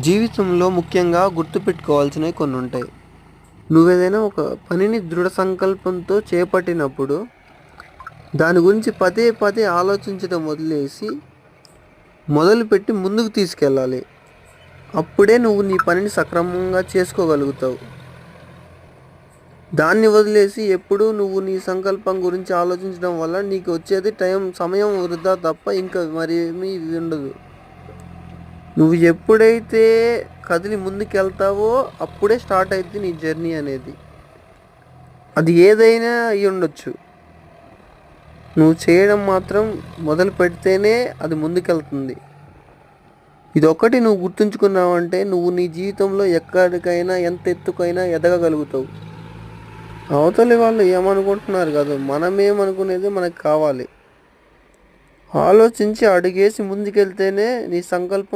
జీవితంలో ముఖ్యంగా గుర్తుపెట్టుకోవాల్సినవి కొన్ని ఉంటాయి. నువ్వేదైనా ఒక పనిని దృఢ సంకల్పంతో చేపట్టినప్పుడు దాని గురించి పదే పదే ఆలోచించడం వదిలేసి మొదలుపెట్టి ముందుకు తీసుకెళ్ళాలి. అప్పుడే నువ్వు నీ పనిని సక్రమంగా చేసుకోగలుగుతావు. దాన్ని వదిలేసి ఎప్పుడూ నువ్వు నీ సంకల్పం గురించి ఆలోచించడం వల్ల నీకు వచ్చేది సమయం వృధా తప్ప ఇంకా మరేమీ ఉండదు. నువ్వు ఎప్పుడైతే కదిలి ముందుకెళ్తావో అప్పుడే స్టార్ట్ అవుతుంది నీ జర్నీ అనేది. అది ఏదైనా అయి ఉండొచ్చు. నువ్వు చేయడం మాత్రం మొదలు పెడితేనే అది ముందుకెళ్తుంది. ఇదొక్కటి నువ్వు గుర్తుంచుకున్నావంటే నువ్వు నీ జీవితంలో ఎక్కడికైనా ఎంత ఎత్తుకైనా ఎదగగలుగుతావు. అవతలి వాళ్ళు ఏమనుకుంటున్నారు కాదు, మనమేమనుకునేది మనకు కావాలి. ఆలోచించి అడుగేసి ముందుకెళ్తేనే నీ సంకల్పం